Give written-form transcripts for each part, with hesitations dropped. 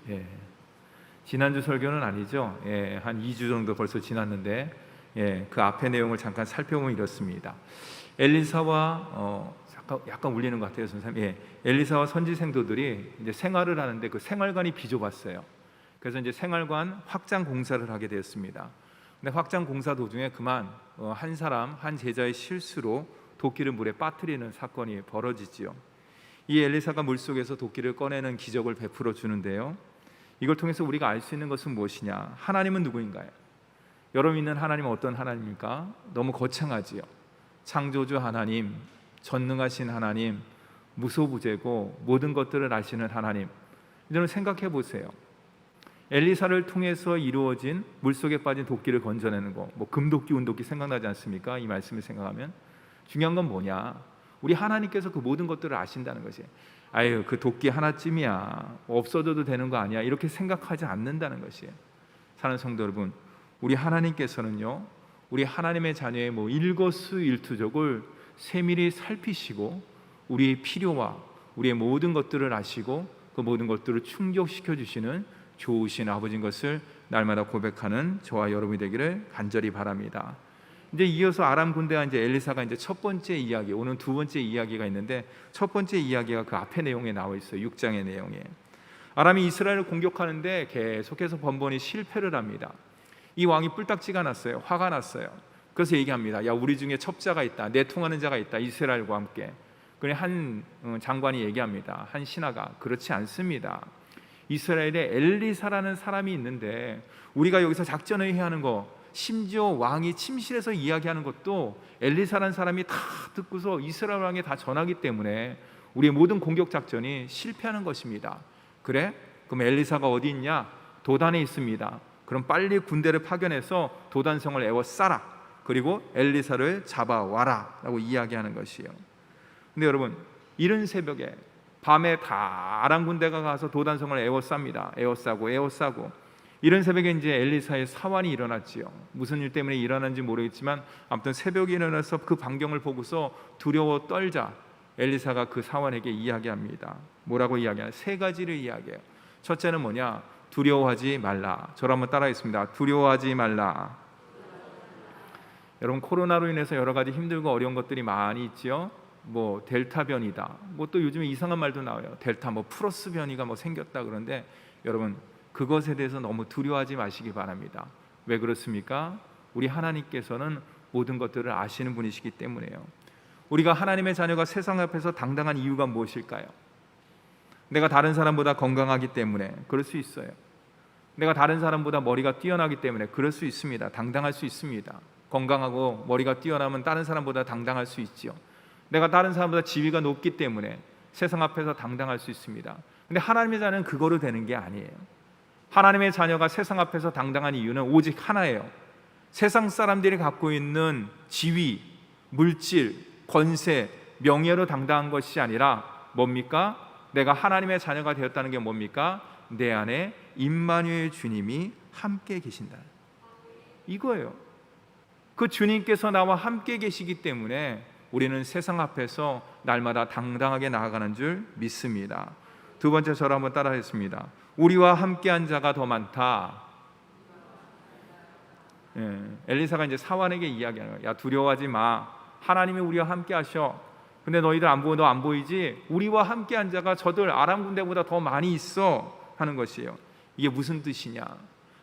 예. 지난주 설교는 아니죠. 예, 한 2주 정도 벌써 지났는데 예, 그 앞의 내용을 잠깐 살펴보면 이렇습니다. 엘리사와 약간 울리는 것 같아요, 선생님. 예, 엘리사와 선지 생도들이 이제 생활을 하는데 그 생활관이 비좁았어요. 그래서 이제 생활관 확장 공사를 하게 되었습니다. 근데 확장 공사 도중에 그만 한 사람 한 제자의 실수로 도끼를 물에 빠뜨리는 사건이 벌어지지요. 이 엘리사가 물속에서 도끼를 꺼내는 기적을 베풀어 주는데요. 이걸 통해서 우리가 알 수 있는 것은 무엇이냐? 하나님은 누구인가요? 여러분 믿는 하나님은 어떤 하나님입니까? 너무 거창하지요. 창조주 하나님, 전능하신 하나님, 무소부재고 모든 것들을 아시는 하나님. 여러분 생각해 보세요. 엘리사를 통해서 이루어진 물속에 빠진 도끼를 건져내는 거, 뭐 금도끼, 은도끼 생각나지 않습니까? 이 말씀을 생각하면 중요한 건 뭐냐? 우리 하나님께서 그 모든 것들을 아신다는 것이. 아유, 그 도끼 하나쯤이야, 없어져도 되는 거 아니야, 이렇게 생각하지 않는다는 것이에요. 사랑하는 성도 여러분, 우리 하나님께서는요, 우리 하나님의 자녀의 뭐 일거수일투족을 세밀히 살피시고 우리의 필요와 우리의 모든 것들을 아시고 그 모든 것들을 충족시켜 주시는 좋으신 아버지인 것을 날마다 고백하는 저와 여러분이 되기를 간절히 바랍니다. 이제 이어서 아람 군대와 이제 엘리사가 이제 첫 번째 이야기, 오늘 두 번째 이야기가 있는데 첫 번째 이야기가 그 앞에 내용에 나와 있어요. 6장의 내용에 아람이 이스라엘을 공격하는데 계속해서 번번이 실패를 합니다. 이 왕이 뿔딱지가 났어요. 화가 났어요. 그래서 얘기합니다. 야, 우리 중에 첩자가 있다, 내통하는 자가 있다, 이스라엘과 함께. 그래 한 장관이 얘기합니다. 한 신하가 그렇지 않습니다. 이스라엘에 엘리사라는 사람이 있는데 우리가 여기서 작전을 해야 하는 거, 심지어 왕이 침실에서 이야기하는 것도 엘리사라는 사람이 다 듣고서 이스라엘 왕에 다 전하기 때문에 우리의 모든 공격 작전이 실패하는 것입니다. 그래? 그럼 엘리사가 어디 있냐? 도단에 있습니다. 그럼 빨리 군대를 파견해서 도단성을 에워싸라. 그리고 엘리사를 잡아와라 라고 이야기하는 것이에요. 근데 여러분, 이른 새벽에 밤에 다 아람 군대가 가서 도단성을 에워쌉니다. 에워싸고 이른 새벽에 이제 엘리사의 사환이 일어났지요. 무슨 일 때문에 일어난지 모르겠지만 아무튼 새벽에 일어나서 그 광경을 보고서 두려워 떨자 엘리사가 그 사환에게 이야기합니다. 뭐라고 이야기하냐? 세 가지를 이야기해요. 첫째는 뭐냐? 두려워하지 말라. 저를 한번 따라하겠습니다. 두려워하지 말라. 여러분, 코로나로 인해서 여러 가지 힘들고 어려운 것들이 많이 있지요. 뭐 델타 변이다, 뭐 또 요즘에 이상한 말도 나와요. 델타 뭐 플러스 변이가 뭐 생겼다. 그런데 여러분, 그것에 대해서 너무 두려워하지 마시기 바랍니다. 왜 그렇습니까? 우리 하나님께서는 모든 것들을 아시는 분이시기 때문에요. 우리가 하나님의 자녀가 세상 앞에서 당당한 이유가 무엇일까요? 내가 다른 사람보다 건강하기 때문에 그럴 수 있어요. 내가 다른 사람보다 머리가 뛰어나기 때문에 그럴 수 있습니다. 당당할 수 있습니다. 건강하고 머리가 뛰어나면 다른 사람보다 당당할 수 있지요. 내가 다른 사람보다 지위가 높기 때문에 세상 앞에서 당당할 수 있습니다. 근데 하나님의 자녀는 그거로 되는 게 아니에요. 하나님의 자녀가 세상 앞에서 당당한 이유는 오직 하나예요. 세상 사람들이 갖고 있는 지위, 물질, 권세, 명예로 당당한 것이 아니라 뭡니까? 내가 하나님의 자녀가 되었다는 게 뭡니까? 내 안에 임마누엘 주님이 함께 계신다. 이거예요. 그 주님께서 나와 함께 계시기 때문에 우리는 세상 앞에서 날마다 당당하게 나아가는 줄 믿습니다. 두 번째, 저를 한번 따라하겠습니다. 우리와 함께한 자가 더 많다. 엘리사가 이제 사환에게 이야기하는 거야. 야, 두려워하지 마. 하나님이 우리와 함께 하셔. 근데 너희들 안 보여? 너 안 보이지? 우리와 함께한 자가 저들 아람 군대보다 더 많이 있어 하는 것이에요. 이게 무슨 뜻이냐?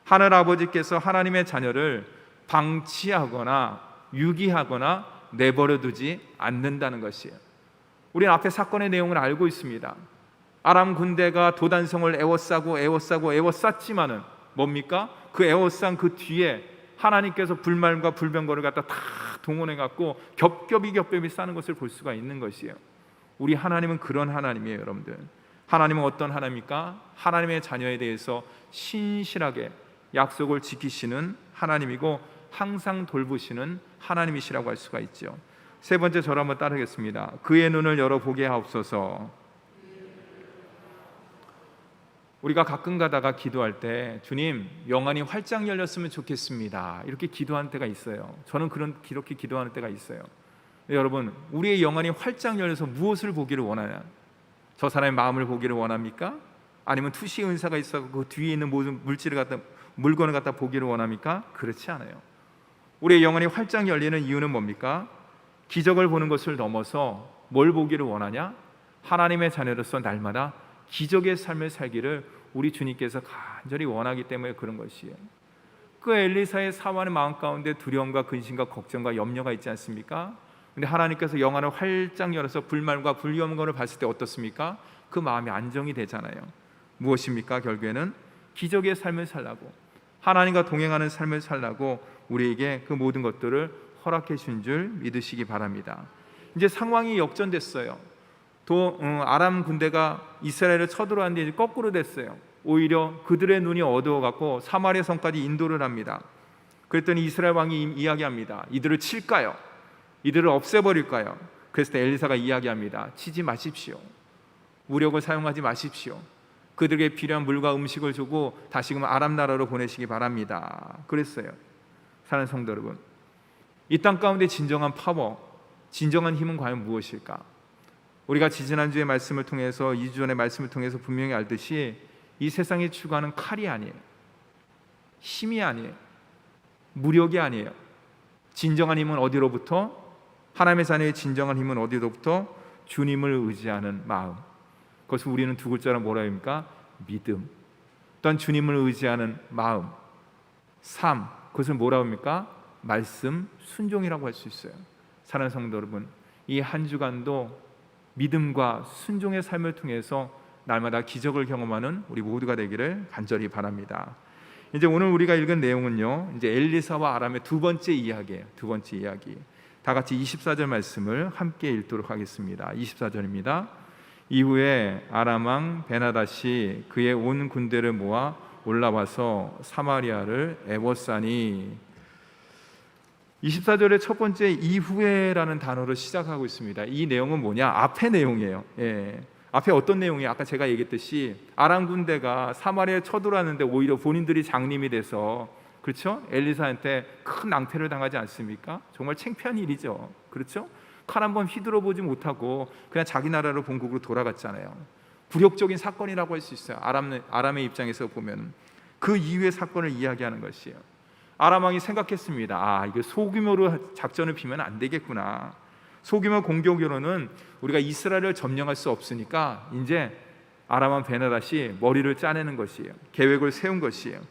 하늘 아버지께서 하나님의 자녀를 방치하거나 유기하거나 내버려두지 않는다는 것이에요. 우리는 앞에 사건의 내용을 알고 있습니다. 아람 군대가 도단성을 에워쌌지만은 뭡니까? 그 에워싼 그 뒤에 하나님께서 불말과 불병거를 갖다 다 동원해 갖고 겹겹이 싸는 것을 볼 수가 있는 것이에요. 우리 하나님은 그런 하나님이에요, 여러분들. 하나님은 어떤 하나님입니까? 하나님의 자녀에 대해서 신실하게 약속을 지키시는 하나님이고 항상 돌보시는 하나님이시라고 할 수가 있죠. 세 번째, 저를 한번 따르겠습니다. 그의 눈을 열어보게 하옵소서. 우리가 가끔 가다가 기도할 때 주님, 영안이 활짝 열렸으면 좋겠습니다, 이렇게 기도하는 때가 있어요. 저는 그렇게 기도하는 때가 있어요. 여러분, 우리의 영안이 활짝 열려서 무엇을 보기를 원하냐? 저 사람의 마음을 보기를 원합니까? 아니면 투시 은사가 있어 그 뒤에 있는 모든 물건을 갖다 보기를 원합니까? 그렇지 않아요. 우리의 영혼이 활짝 열리는 이유는 뭡니까? 기적을 보는 것을 넘어서 뭘 보기를 원하냐? 하나님의 자녀로서 날마다 기적의 삶을 살기를 우리 주님께서 간절히 원하기 때문에 그런 것이에요. 그 엘리사의 사모하는 마음 가운데 두려움과 근심과 걱정과 염려가 있지 않습니까? 근데 하나님께서 영안을 활짝 열어서 불말과 불경건을 봤을 때 어떻습니까? 그 마음이 안정이 되잖아요. 무엇입니까? 결국에는 기적의 삶을 살라고, 하나님과 동행하는 삶을 살라고 우리에게 그 모든 것들을 허락해 준 줄 믿으시기 바랍니다. 이제 상황이 역전됐어요. 아람 군대가 이스라엘을 쳐들어왔는데 이제 거꾸로 됐어요. 오히려 그들의 눈이 어두워갖고 사마리아 성까지 인도를 합니다. 그랬더니 이스라엘 왕이 이야기합니다. 이들을 칠까요? 이들을 없애버릴까요? 그래서 엘리사가 이야기합니다. 치지 마십시오. 무력을 사용하지 마십시오. 그들에게 필요한 물과 음식을 주고 다시금 아람 나라로 보내시기 바랍니다. 그랬어요. 사랑하는 성도 여러분, 이 땅 가운데 진정한 파워, 진정한 힘은 과연 무엇일까? 우리가 지지난주의 말씀을 통해서, 2주 전의 말씀을 통해서 분명히 알듯이 이 세상에 추구하는 칼이 아니에요. 힘이 아니에요. 무력이 아니에요. 진정한 힘은 어디로부터? 하나님의 자녀의 진정한 힘은 어디로부터? 주님을 의지하는 마음. 그것을 우리는 두 글자로 뭐라 합니까? 믿음. 또한 주님을 의지하는 마음, 삶. 그것을 뭐라 합니까? 말씀, 순종이라고 할 수 있어요. 사랑하는 성도 여러분, 이 한 주간도 믿음과 순종의 삶을 통해서 날마다 기적을 경험하는 우리 모두가 되기를 간절히 바랍니다. 이제 오늘 우리가 읽은 내용은요, 이제 엘리사와 아람의 두 번째 이야기예요. 두 번째 이야기. 다 같이 24절 말씀을 함께 읽도록 하겠습니다. 24절입니다. 이후에 아람 왕 베나닷이 그의 온 군대를 모아 올라와서 사마리아를 애워싸니. 24절의 첫 번째 이후에라는 단어로 시작하고 있습니다. 이 내용은 뭐냐? 앞의 내용이에요. 앞에 어떤 내용이에요? 아까 제가 얘기했듯이 아람 군대가 사마리아에 쳐들어왔는데 오히려 본인들이 장님이 돼서, 그렇죠? 엘리사한테 큰 낭패를 당하지 않습니까? 정말 창피한 일이죠. 그렇죠? 칼 한 번 휘둘러 보지 못하고 그냥 자기 나라로 본국으로 돌아갔잖아요. 굴욕적인 사건이라고 할 수 있어요. 아람의 입장에서 보면 그 이후의 사건을 이야기하는 것이에요. 아람 왕이 생각했습니다. 이거 소규모로 작전을 피면 안 되겠구나. 소규모 공격으로는 우리가 이스라엘을 점령할 수 없으니까 이제 아람 왕 베나닷이 머리를 짜내는 것이에요. 계획을 세운 것이에요.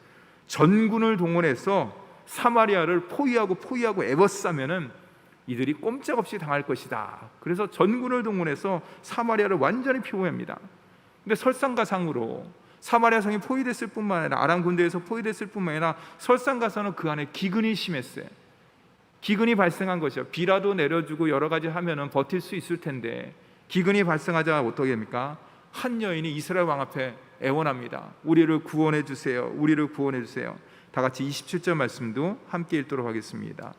전군을 동원해서 사마리아를 포위하고 애워싸면은 이들이 꼼짝없이 당할 것이다. 그래서 전군을 동원해서 사마리아를 완전히 피워합니다. 근데 설상가상으로 사마리아 성이 포위됐을 뿐만 아니라 아람 군대에서 포위됐을 뿐만 아니라 설상가상은 그 안에 기근이 심했어요. 기근이 발생한 것이요. 비라도 내려주고 여러 가지 하면은 버틸 수 있을 텐데 기근이 발생하자 어떻게 합니까? 한 여인이 이스라엘 왕 앞에 애원합니다. 우리를 구원해 주세요. 우리를 구원해 주세요. 다 같이 27절 말씀도 함께 읽도록 하겠습니다.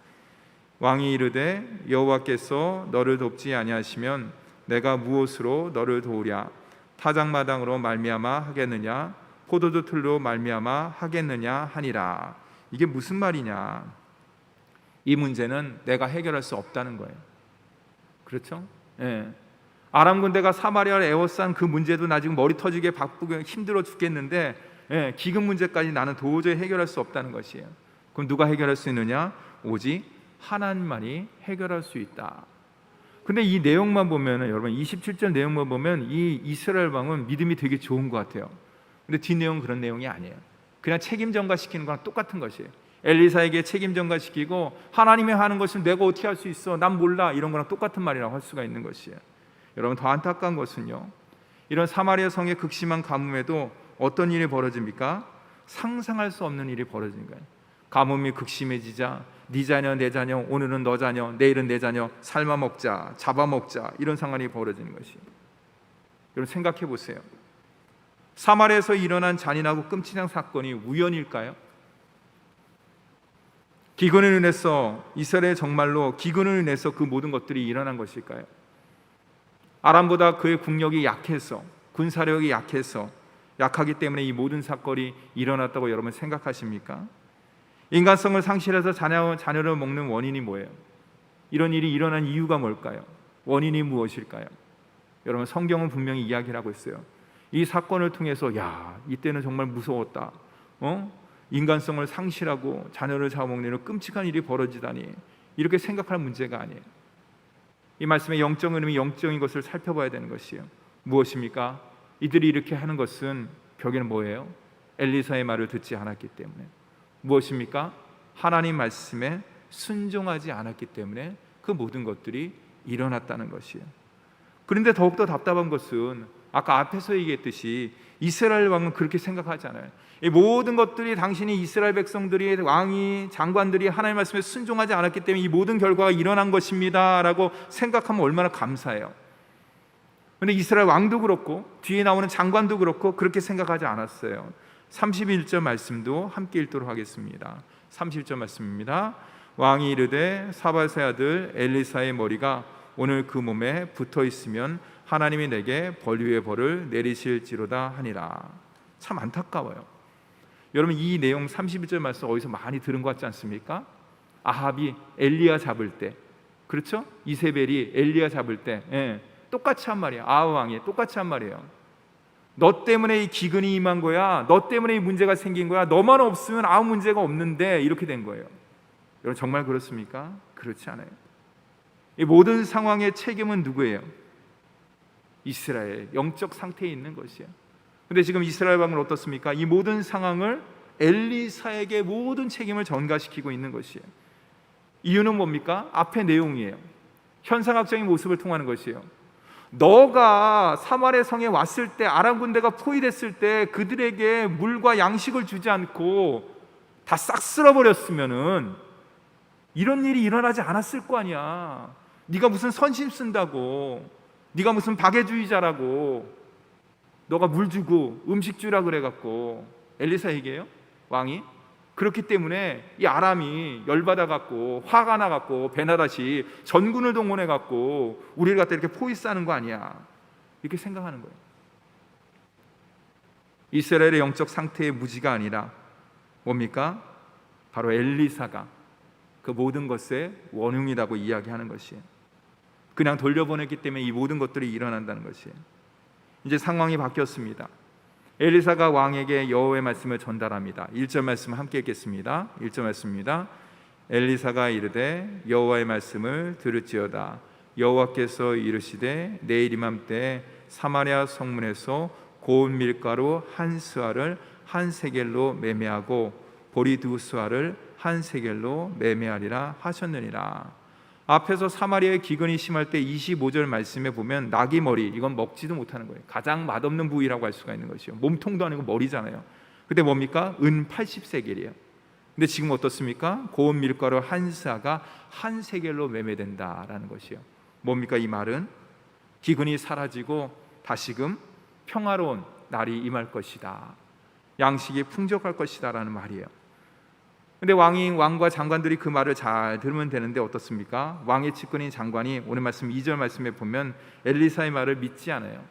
왕이 이르되 여호와께서 너를 돕지 아니하시면 내가 무엇으로 너를 도우랴? 타작마당으로 말미암아 하겠느냐? 포도주 틀로 말미암아 하겠느냐 하니라. 이게 무슨 말이냐? 이 문제는 내가 해결할 수 없다는 거예요. 그렇죠? 아람 군대가 사마리아를 에워싼 그 문제도 나 지금 머리 터지게 바쁘게 힘들어 죽겠는데 기근 문제까지 나는 도저히 해결할 수 없다는 것이에요. 그럼 누가 해결할 수 있느냐? 오직 하나님만이 해결할 수 있다. 근데 이 내용만 보면은, 여러분 27절 내용만 보면 이 이스라엘 왕은 믿음이 되게 좋은 것 같아요. 근데 뒷내용은 그런 내용이 아니에요. 그냥 책임 전가시키는 거랑 똑같은 것이에요. 엘리사에게 책임 전가시키고 하나님이 하는 것을 내가 어떻게 할 수 있어? 난 몰라. 이런 거랑 똑같은 말이라고 할 수가 있는 것이에요. 여러분 더 안타까운 것은요, 이런 사마리아 성의 극심한 가뭄에도 어떤 일이 벌어집니까? 상상할 수 없는 일이 벌어지는 거예요. 가뭄이 극심해지자 네 자녀 내 자녀, 오늘은 너 자녀, 내일은 내 자녀 삶아 먹자, 잡아 먹자, 이런 상황이 벌어지는 것이에요. 여러분 생각해 보세요. 사마리아에서 일어난 잔인하고 끔찍한 사건이 우연일까요? 기근을 인해서, 이스라엘 정말로 기근을 인해서 그 모든 것들이 일어난 것일까요? 아람보다 그의 국력이 약해서, 군사력이 약하기 때문에 이 모든 사건이 일어났다고 여러분 생각하십니까? 인간성을 상실해서 자녀를 먹는 원인이 뭐예요? 이런 일이 일어난 이유가 뭘까요? 원인이 무엇일까요? 여러분 성경은 분명히 이야기를 하고 있어요. 이 사건을 통해서 이때는 정말 무서웠다. 인간성을 상실하고 자녀를 잡아먹는 이런 끔찍한 일이 벌어지다니, 이렇게 생각할 문제가 아니에요. 이 말씀의 영적 의미, 영적인 것을 살펴봐야 되는 것이에요. 무엇입니까? 이들이 이렇게 하는 것은 결국에는 뭐예요? 엘리사의 말을 듣지 않았기 때문에. 무엇입니까? 하나님 말씀에 순종하지 않았기 때문에 그 모든 것들이 일어났다는 것이에요. 그런데 더욱더 답답한 것은 아까 앞에서 얘기했듯이 이스라엘 왕은 그렇게 생각하잖아요. 이 모든 것들이 당신이 이스라엘 백성들이, 왕이, 장관들이 하나님 말씀에 순종하지 않았기 때문에 이 모든 결과가 일어난 것입니다 라고 생각하면 얼마나 감사해요. 그런데 이스라엘 왕도 그렇고 뒤에 나오는 장관도 그렇고 그렇게 생각하지 않았어요. 31절 말씀도 함께 읽도록 하겠습니다. 31절 말씀입니다. 왕이 이르되 사밧의 아들 엘리사의 머리가 오늘 그 몸에 붙어 있으면 하나님이 내게 벌 위에 벌을 내리실지로다 하니라. 참 안타까워요. 여러분, 이 내용 31절 말씀 어디서 많이 들은 것 같지 않습니까? 아합이 엘리야 잡을 때, 그렇죠? 이세벨이 엘리야 잡을 때 똑같이 한 말이에요. 아합 왕이 똑같이 한 말이에요. 너 때문에 이 기근이 임한 거야. 너 때문에 이 문제가 생긴 거야. 너만 없으면 아무 문제가 없는데, 이렇게 된 거예요. 여러분, 정말 그렇습니까? 그렇지 않아요. 이 모든 상황의 책임은 누구예요? 이스라엘, 영적 상태에 있는 것이에요. 근데 지금 이스라엘 왕은 어떻습니까? 이 모든 상황을 엘리사에게 모든 책임을 전가시키고 있는 것이에요. 이유는 뭡니까? 앞의 내용이에요. 현상학적인 모습을 통하는 것이에요. 너가 사마리아 성에 왔을 때, 아람 군대가 포위됐을 때 그들에게 물과 양식을 주지 않고 다 싹 쓸어버렸으면은 이런 일이 일어나지 않았을 거 아니야. 네가 무슨 선심 쓴다고, 네가 무슨 박애주의자라고, 너가 물 주고 음식 주라 그래갖고, 엘리사 얘기해요, 왕이. 그렇기 때문에 이 아람이 열받아갖고 화가 나갖고 베나다시 전군을 동원해갖고 우리를 갖다 이렇게 포위 싸는 거 아니야, 이렇게 생각하는 거예요. 이스라엘의 영적 상태의 무지가 아니라 뭡니까? 바로 엘리사가 그 모든 것의 원흉이라고 이야기하는 것이에요. 그냥 돌려보냈기 때문에 이 모든 것들이 일어난다는 것이에요. 이제 상황이 바뀌었습니다. 엘리사가 왕에게 여호와의 말씀을 전달합니다. 1절 말씀 함께 읽겠습니다. 1절 말씀입니다. 엘리사가 이르되 여호와의 말씀을 들을지어다. 여호와께서 이르시되 내일 이맘때 사마리아 성문에서 고운 밀가루 한 스아를 한 세겔로 매매하고 보리 두 스아를 한 세겔로 매매하리라 하셨느니라. 앞에서 사마리아의 기근이 심할 때 25절 말씀에 보면 나귀 머리, 이건 먹지도 못하는 거예요. 가장 맛없는 부위라고 할 수가 있는 것이요. 몸통도 아니고 머리잖아요. 근데 뭡니까? 은 80세겔이에요. 근데 지금 어떻습니까? 고운 밀가루 한 스아가 한 세겔로 매매된다라는 것이요. 뭡니까? 이 말은 기근이 사라지고 다시금 평화로운 날이 임할 것이다. 양식이 풍족할 것이다 라는 말이에요. 근데 왕과 장관들이 그 말을 잘 들으면 되는데 어떻습니까? 왕의 측근인 장관이 오늘 말씀 2절 말씀에 보면 엘리사의 말을 믿지 않아요.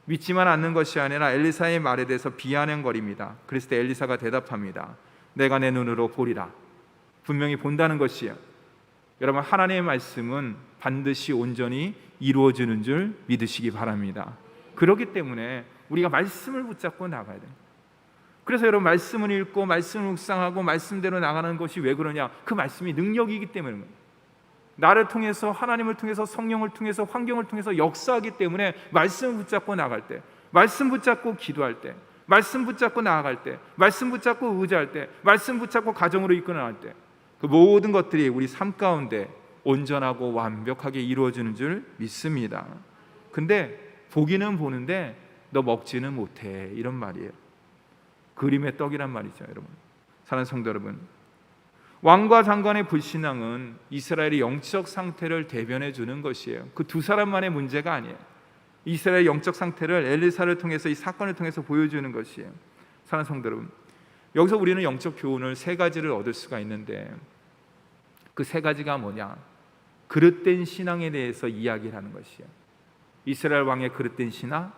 믿지만 않는 것이 아니라 엘리사의 말에 대해서 비아냥거립니다. 그랬을 때 엘리사가 대답합니다. 내가 내 눈으로 보리라. 분명히 본다는 것이에요. 여러분, 하나님의 말씀은 반드시 온전히 이루어지는 줄 믿으시기 바랍니다. 그렇기 때문에 우리가 말씀을 붙잡고 나가야 돼요. 그래서 여러분, 말씀을 읽고 말씀을 묵상하고 말씀대로 나가는 것이 왜 그러냐? 그 말씀이 능력이기 때문에, 나를 통해서, 하나님을 통해서, 성령을 통해서, 환경을 통해서 역사하기 때문에 말씀을 붙잡고 나갈 때, 말씀 붙잡고 기도할 때, 말씀 붙잡고 나아갈 때, 말씀 붙잡고 의지할 때, 말씀 붙잡고 가정으로 이끌어 나갈 때, 그 모든 것들이 우리 삶 가운데 온전하고 완벽하게 이루어지는 줄 믿습니다. 근데 보기는 보는데 너 먹지는 못해, 이런 말이에요. 그림의 떡이란 말이죠. 여러분, 사랑하는 성도 여러분, 왕과 장관의 불신앙은 이스라엘의 영적 상태를 대변해 주는 것이에요. 그 두 사람만의 문제가 아니에요. 이스라엘의 영적 상태를 엘리사를 통해서, 이 사건을 통해서 보여주는 것이에요. 사랑하는 성도 여러분, 여기서 우리는 영적 교훈을 세 가지를 얻을 수가 있는데, 그 세 가지가 뭐냐? 그릇된 신앙에 대해서 이야기를 하는 것이에요. 이스라엘 왕의 그릇된 신앙,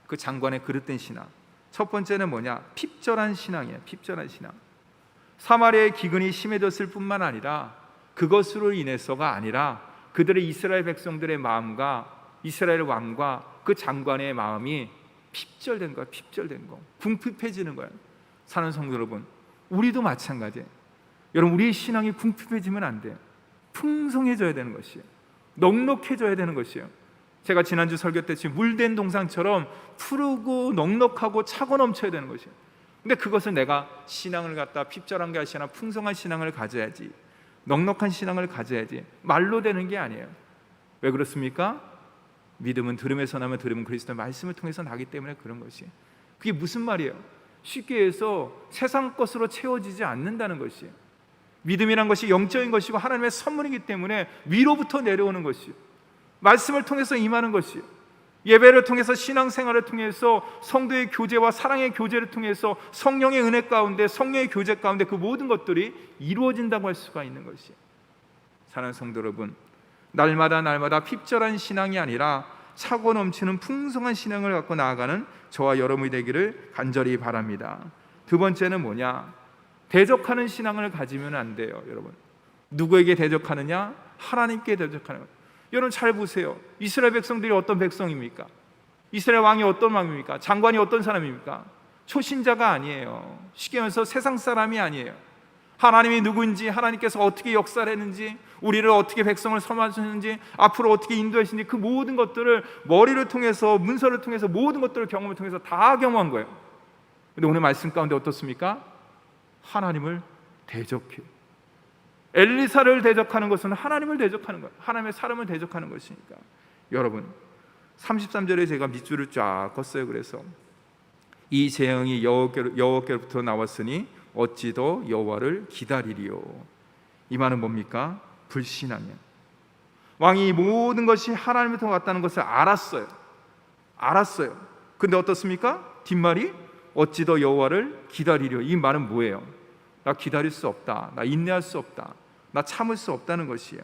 그 장관의 그릇된 신앙. 첫 번째는 뭐냐? 핍절한 신앙이에요. 핍절한 신앙. 사마리아의 기근이 심해졌을 뿐만 아니라 그것으로 인해서가 아니라 그들의 이스라엘 백성들의 마음과 이스라엘 왕과 그 장관의 마음이 핍절된 거야. 핍절된 거. 궁핍해지는 거야. 사는 성도 여러분, 우리도 마찬가지예요. 여러분, 우리의 신앙이 궁핍해지면 안 돼요. 풍성해져야 되는 것이에요. 넉넉해져야 되는 것이에요. 제가 지난주 설교 때 지금 물된 동상처럼 푸르고 넉넉하고 차고 넘쳐야 되는 것이에요. 근데 그것을 내가 신앙을 갖다 핍절한 게 아니라 풍성한 신앙을 가져야지, 넉넉한 신앙을 가져야지, 말로 되는 게 아니에요. 왜 그렇습니까? 믿음은 들음에서 나면 들음은 그리스도의 말씀을 통해서 나기 때문에 그런 것이에요. 그게 무슨 말이에요? 쉽게 해서 세상 것으로 채워지지 않는다는 것이에요. 믿음이란 것이 영적인 것이고 하나님의 선물이기 때문에 위로부터 내려오는 것이에요. 말씀을 통해서 임하는 것이에요. 예배를 통해서, 신앙생활을 통해서, 성도의 교제와 사랑의 교제를 통해서 성령의 은혜 가운데, 성령의 교제 가운데 그 모든 것들이 이루어진다고 할 수가 있는 것이에요. 사랑하는 성도 여러분, 날마다 핍절한 신앙이 아니라 차고 넘치는 풍성한 신앙을 갖고 나아가는 저와 여러분이 되기를 간절히 바랍니다. 두 번째는 뭐냐? 대적하는 신앙을 가지면 안 돼요. 여러분, 누구에게 대적하느냐? 하나님께 대적하는 거예요. 여러분 잘 보세요. 이스라엘 백성들이 어떤 백성입니까? 이스라엘 왕이 어떤 왕입니까? 장관이 어떤 사람입니까? 초신자가 아니에요. 쉽게 말해서 세상 사람이 아니에요. 하나님이 누구인지, 하나님께서 어떻게 역사를 했는지, 우리를 어떻게 백성을 섬하셨는지, 앞으로 어떻게 인도하시는지, 그 모든 것들을 머리를 통해서, 문서를 통해서, 모든 것들을 경험을 통해서 다 경험한 거예요. 근데 오늘 말씀 가운데 어떻습니까? 하나님을 대적해요. 엘리사를 대적하는 것은 하나님을 대적하는 거예요. 하나님의 사람을 대적하는 것이니까. 여러분, 33절에 제가 밑줄을 쫙 껐어요. 그래서 이 재앙이 여호와께로부터 나왔으니 어찌 더 여호와를 기다리리요. 이 말은 뭡니까? 불신앙이에요. 왕이 모든 것이 하나님부터 왔다는 것을 알았어요. 근데 어떻습니까? 뒷말이 어찌 더 여호와를 기다리려. 이 말은 뭐예요? 나 기다릴 수 없다, 나 인내할 수 없다, 나 참을 수 없다는 것이에요.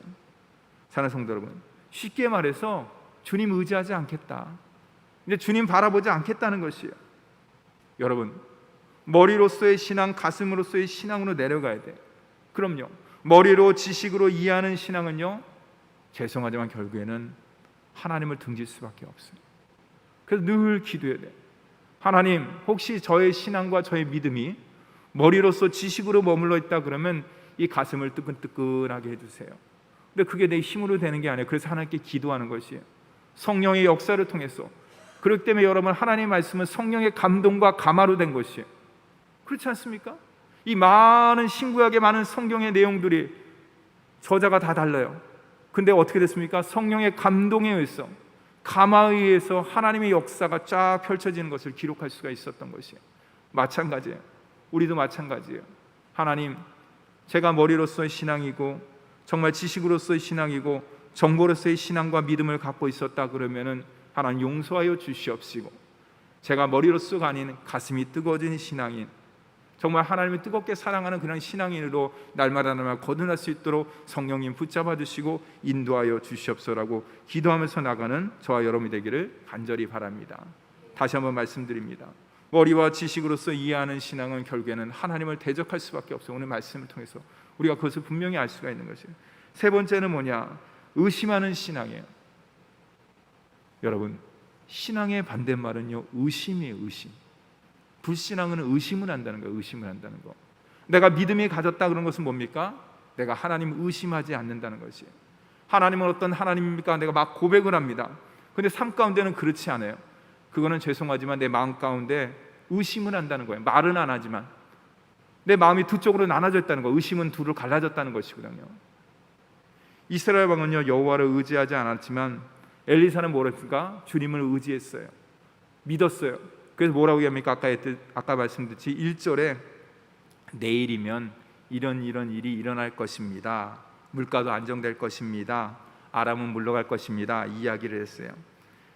사랑하는 성도 여러분, 쉽게 말해서 주님 의지하지 않겠다, 이제 주님 바라보지 않겠다는 것이에요. 여러분, 머리로서의 신앙, 가슴으로서의 신앙으로 내려가야 돼. 그럼요, 머리로 지식으로 이해하는 신앙은요, 죄송하지만 결국에는 하나님을 등질 수밖에 없어요. 그래서 늘 기도해야 돼. 하나님, 혹시 저의 신앙과 저의 믿음이 머리로서 지식으로 머물러 있다 그러면 이 가슴을 뜨끈뜨끈하게 해주세요. 근데 그게 내 힘으로 되는 게 아니에요. 그래서 하나님께 기도하는 것이에요. 성령의 역사를 통해서. 그렇기 때문에 여러분, 하나님의 말씀은 성령의 감동과 감화로 된 것이에요. 그렇지 않습니까? 이 많은 신구약의 많은 성경의 내용들이 저자가 다 달라요. 근데 어떻게 됐습니까? 성령의 감동에 의해서, 감화에 의해서 하나님의 역사가 쫙 펼쳐지는 것을 기록할 수가 있었던 것이에요. 마찬가지예요. 우리도 마찬가지예요. 하나님, 제가 머리로서의 신앙이고 정말 지식으로서의 신앙이고 정보로서의 신앙과 믿음을 갖고 있었다 그러면은 하나님 용서하여 주시옵시고, 제가 머리로서가 아닌 가슴이 뜨거워진 신앙인, 정말 하나님을 뜨겁게 사랑하는 그런 신앙인으로 날마다 거듭날 수 있도록 성령님 붙잡아 주시고 인도하여 주시옵소서라고 기도하면서 나가는 저와 여러분이 되기를 간절히 바랍니다. 다시 한번 말씀드립니다. 머리와 지식으로서 이해하는 신앙은 결국에는 하나님을 대적할 수밖에 없어요. 오늘 말씀을 통해서 우리가 그것을 분명히 알 수가 있는 것이에요. 세 번째는 뭐냐? 의심하는 신앙이에요. 여러분, 신앙의 반대말은요, 의심이에요. 의심. 불신앙은 의심을 한다는 거예요. 의심을 한다는 거. 내가 믿음이 가졌다 그런 것은 뭡니까? 내가 하나님을 의심하지 않는다는 것이에요. 하나님은 어떤 하나님입니까? 내가 막 고백을 합니다. 근데 삶 가운데는 그렇지 않아요. 그거는 죄송하지만 내 마음 가운데 의심을 한다는 거예요. 말은 안 하지만 내 마음이 두 쪽으로 나눠져 있다는 거. 의심은 두로 갈라졌다는 것이거든요. 이스라엘 왕은요, 여호와를 의지하지 않았지만 엘리사는 뭐랬을까? 주님을 의지했어요. 믿었어요. 그래서 뭐라고 얘기합니까? 아까 말씀드렸지 1절에 내일이면 이런 일이 일어날 것입니다. 물가도 안정될 것입니다. 아람은 물러갈 것입니다. 이야기를 했어요.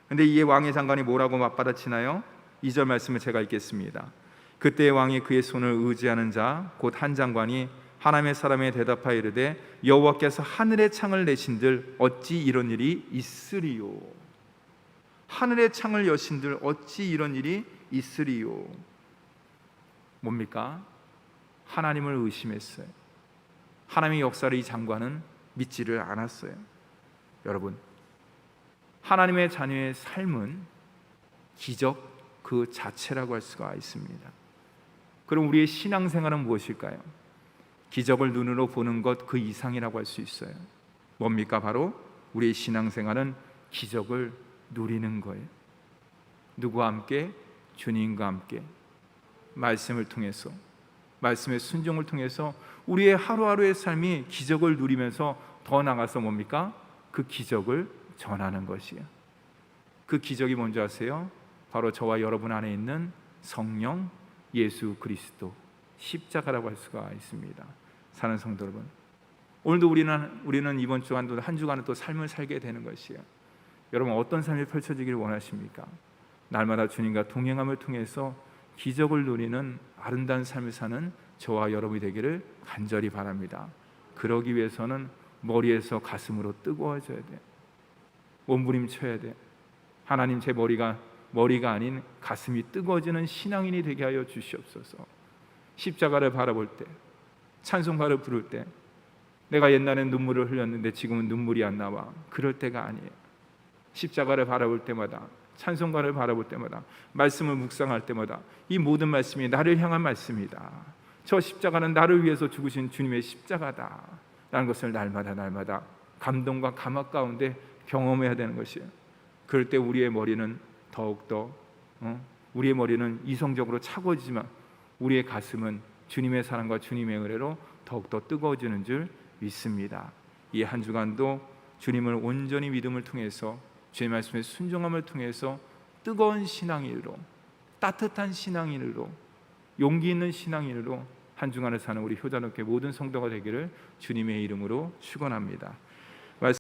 근데 이에 왕의 장관이 뭐라고 맞받아치나요? 2절 말씀을 제가 읽겠습니다. 그때 왕이 그의 손을 의지하는 자 곧 한 장관이 하나님의 사람에 대답하여 이르되 여호와께서 하늘의 창을 내신들 어찌 이런 일이 있으리요. 하늘의 창을 여신들 어찌 이런 일이 있으리요. 뭡니까? 하나님을 의심했어요. 하나님의 역사를 이 장관은 믿지를 않았어요. 여러분, 하나님의 자녀의 삶은 기적 그 자체라고 할 수가 있습니다. 그럼 우리의 신앙생활은 무엇일까요? 기적을 눈으로 보는 것 그 이상이라고 할 수 있어요. 뭡니까? 바로 우리의 신앙생활은 기적을 누리는 거예요. 누구와 함께? 주님과 함께 말씀을 통해서, 말씀의 순종을 통해서 우리의 하루하루의 삶이 기적을 누리면서 더 나아가서 뭡니까? 그 기적을 전하는 것이에요. 그 기적이 뭔지 아세요? 바로 저와 여러분 안에 있는 성령 예수 그리스도 십자가라고 할 수가 있습니다. 사는 성도 여러분, 오늘도 우리는 이번 주간도 한 주간은 또 삶을 살게 되는 것이에요. 여러분 어떤 삶이 펼쳐지기를 원하십니까? 날마다 주님과 동행함을 통해서 기적을 누리는 아름다운 삶을 사는 저와 여러분이 되기를 간절히 바랍니다. 그러기 위해서는 머리에서 가슴으로 뜨거워져야 돼. 몸부림쳐야 돼. 하나님, 제 머리가 아닌 가슴이 뜨거워지는 신앙인이 되게 하여 주시옵소서. 십자가를 바라볼 때, 찬송가를 부를 때, 내가 옛날엔 눈물을 흘렸는데 지금은 눈물이 안 나와. 그럴 때가 아니에요. 십자가를 바라볼 때마다, 찬송가를 바라볼 때마다, 말씀을 묵상할 때마다 이 모든 말씀이 나를 향한 말씀이다. 저 십자가는 나를 위해서 죽으신 주님의 십자가다 라는 것을 날마다 감동과 감화 가운데 경험해야 되는 것이에요. 그럴 때 우리의 머리는 더욱더 우리의 머리는 이성적으로 차가워지지만 우리의 가슴은 주님의 사랑과 주님의 은혜로 더욱더 뜨거워지는 줄 믿습니다. 이 한 주간도 주님을 온전히 믿음을 통해서, 주의 말씀의 순종함을 통해서 뜨거운 신앙인으로, 따뜻한 신앙인으로, 용기 있는 신앙인으로 한 주간을 사는 우리 효자롭게 모든 성도가 되기를 주님의 이름으로 축원합니다.